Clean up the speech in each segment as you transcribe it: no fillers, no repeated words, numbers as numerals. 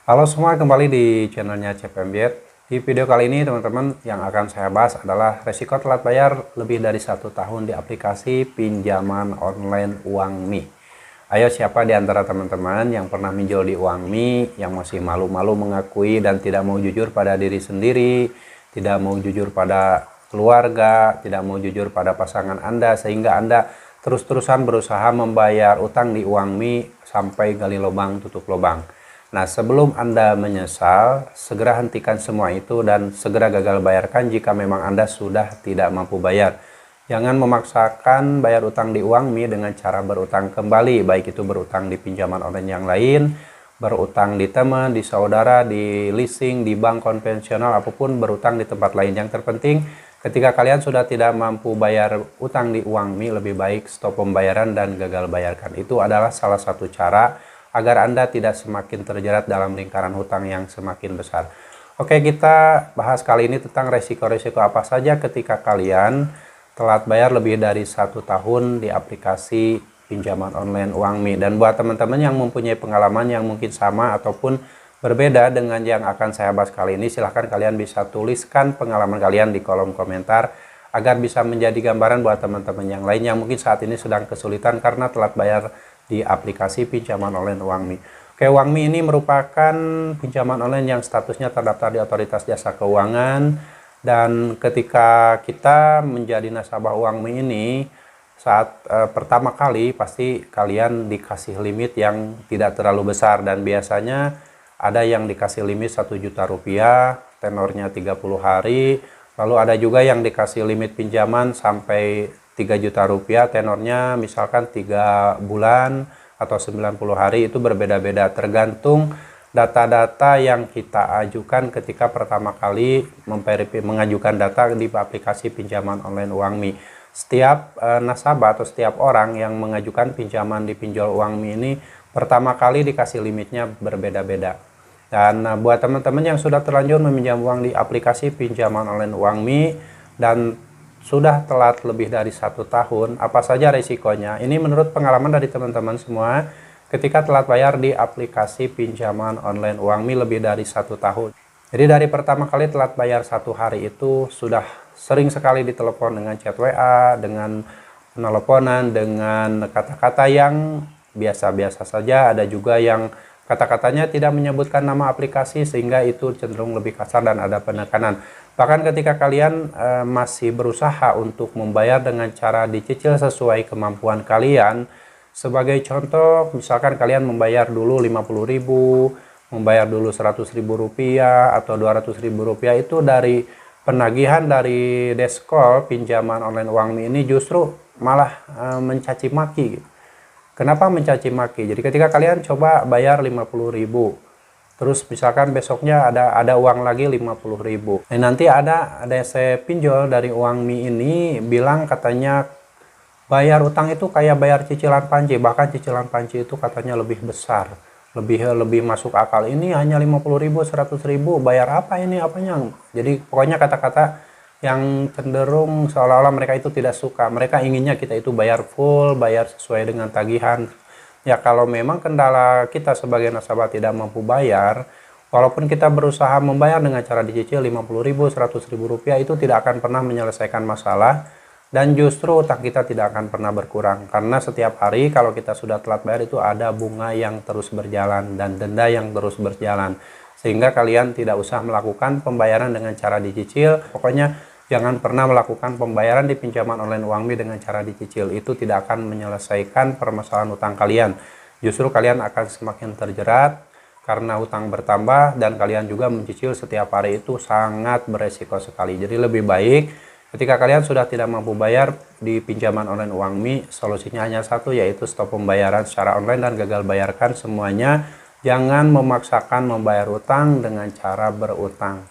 Halo semua, kembali di channelnya CPMBet. Di video kali ini teman-teman yang akan saya bahas adalah resiko telat bayar lebih dari 1 tahun di aplikasi pinjaman online Uangmi. Ayo, siapa di antara teman-teman yang pernah pinjol di Uangmi, yang masih malu-malu mengakui dan tidak mau jujur pada diri sendiri, tidak mau jujur pada keluarga, tidak mau jujur pada pasangan Anda, sehingga Anda terus-terusan berusaha membayar utang di Uangmi sampai gali lubang tutup lubang. Nah, sebelum Anda menyesal, segera hentikan semua itu dan segera gagal bayarkan jika memang Anda sudah tidak mampu bayar. Jangan memaksakan bayar utang di Uangmi dengan cara berutang kembali, baik itu berutang di pinjaman online yang lain, berutang di teman, di saudara, di leasing, di bank konvensional, apapun berutang di tempat lain. Yang terpenting, ketika kalian sudah tidak mampu bayar utang di Uangmi, lebih baik stop pembayaran dan gagal bayarkan. Itu adalah salah satu cara agar Anda tidak semakin terjerat dalam lingkaran hutang yang semakin besar. Oke, kita bahas kali ini tentang resiko-resiko apa saja ketika kalian telat bayar lebih dari 1 tahun di aplikasi pinjaman online Uangmi. Dan buat teman-teman yang mempunyai pengalaman yang mungkin sama ataupun berbeda dengan yang akan saya bahas kali ini, silahkan kalian bisa tuliskan pengalaman kalian di kolom komentar agar bisa menjadi gambaran buat teman-teman yang lain yang mungkin saat ini sedang kesulitan karena telat bayar di aplikasi pinjaman online Uangmi. Oke, Uangmi ini merupakan pinjaman online yang statusnya terdaftar di Otoritas Jasa Keuangan, dan ketika kita menjadi nasabah Uangmi ini saat pertama kali pasti kalian dikasih limit yang tidak terlalu besar, dan biasanya ada yang dikasih limit 1 juta rupiah, tenornya 30 hari, lalu ada juga yang dikasih limit pinjaman sampai 3 juta rupiah, tenornya misalkan 3 bulan atau 90 hari. Itu berbeda-beda tergantung data-data yang kita ajukan ketika pertama kali mengajukan data di aplikasi pinjaman online Uangmi. Setiap nasabah atau setiap orang yang mengajukan pinjaman di pinjol Uangmi ini pertama kali dikasih limitnya berbeda-beda. Dan buat teman-teman yang sudah terlanjur meminjam uang di aplikasi pinjaman online Uangmi dan sudah telat lebih dari 1 tahun, apa saja resikonya? Ini menurut pengalaman dari teman-teman semua ketika telat bayar di aplikasi pinjaman online Uangmi lebih dari 1 tahun. Jadi dari pertama kali telat bayar 1 hari itu sudah sering sekali ditelepon dengan chat WA, dengan penelponan, dengan kata-kata yang biasa-biasa saja. Ada juga yang kata-katanya tidak menyebutkan nama aplikasi sehingga itu cenderung lebih kasar dan ada penekanan. Bahkan ketika kalian masih berusaha untuk membayar dengan cara dicicil sesuai kemampuan kalian, sebagai contoh misalkan kalian membayar dulu 50.000, membayar dulu 100.000 rupiah atau 200.000 rupiah, itu dari penagihan dari Deskol pinjaman online Uangmi ini justru malah mencaci maki gitu. Kenapa mencaci maki? Jadi ketika kalian coba bayar 50.000, terus misalkan besoknya ada uang lagi 50.000. Nah, nanti ada DC pinjol dari Uangmi ini bilang katanya bayar utang itu kayak bayar cicilan panci, bahkan cicilan panci itu katanya lebih besar, lebih masuk akal. Ini hanya 50.000, 100.000, bayar apa ini apanya? Jadi pokoknya kata-kata yang cenderung seolah-olah mereka itu tidak suka. Mereka inginnya kita itu bayar full, bayar sesuai dengan tagihan. Ya, kalau memang kendala kita sebagai nasabah tidak mampu bayar, walaupun kita berusaha membayar dengan cara dicicil 50.000, 100.000 rupiah, itu tidak akan pernah menyelesaikan masalah, dan justru utang kita tidak akan pernah berkurang. Karena setiap hari kalau kita sudah telat bayar itu ada bunga yang terus berjalan dan denda yang terus berjalan. Sehingga kalian tidak usah melakukan pembayaran dengan cara dicicil. Pokoknya jangan pernah melakukan pembayaran di pinjaman online Uangmi dengan cara dicicil. Itu tidak akan menyelesaikan permasalahan utang kalian. Justru kalian akan semakin terjerat karena utang bertambah, dan kalian juga mencicil setiap hari, itu sangat beresiko sekali. Jadi lebih baik ketika kalian sudah tidak mampu bayar di pinjaman online Uangmi, solusinya hanya satu, yaitu stop pembayaran secara online dan gagal bayarkan semuanya. Jangan memaksakan membayar utang dengan cara berutang.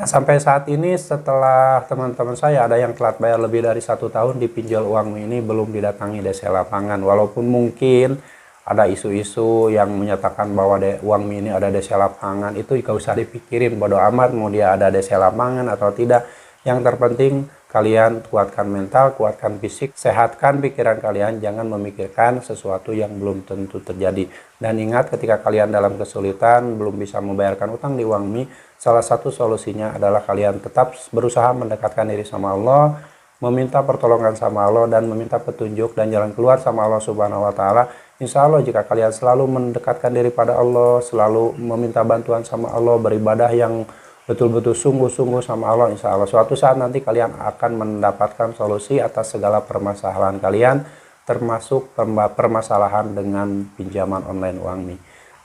Nah, sampai saat ini setelah teman-teman saya ada yang telat bayar lebih dari 1 tahun di pinjol Uangmi ini belum didatangi DC lapangan. Walaupun mungkin ada isu-isu yang menyatakan bahwa Uangmi ini ada DC lapangan, itu gak usah dipikirin, bodo amat mau dia ada DC lapangan atau tidak. Yang terpenting Kalian kuatkan mental, kuatkan fisik, sehatkan pikiran kalian, jangan memikirkan sesuatu yang belum tentu terjadi. Dan ingat, ketika kalian dalam kesulitan, belum bisa membayarkan utang di Uangmi, salah satu solusinya adalah kalian tetap berusaha mendekatkan diri sama Allah, meminta pertolongan sama Allah, dan meminta petunjuk dan jalan keluar sama Allah Subhanahu wa Ta'ala. Insya Allah, jika kalian selalu mendekatkan diri pada Allah, selalu meminta bantuan sama Allah, beribadah yang betul-betul sungguh-sungguh sama Allah, insya Allah suatu saat nanti kalian akan mendapatkan solusi atas segala permasalahan kalian, termasuk permasalahan dengan pinjaman online Uangmi.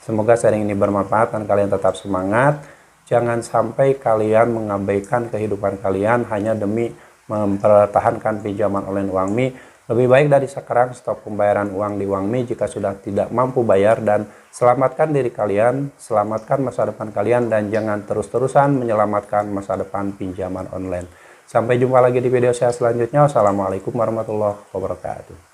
Semoga sharing ini bermanfaat dan kalian tetap semangat. Jangan sampai kalian mengabaikan kehidupan kalian hanya demi mempertahankan pinjaman online Uangmi. Lebih baik dari sekarang stop pembayaran uang di Uangmi jika sudah tidak mampu bayar, dan selamatkan diri kalian, selamatkan masa depan kalian, dan jangan terus-terusan menyelamatkan masa depan pinjaman online. Sampai jumpa lagi di video saya selanjutnya. Wassalamualaikum warahmatullahi wabarakatuh.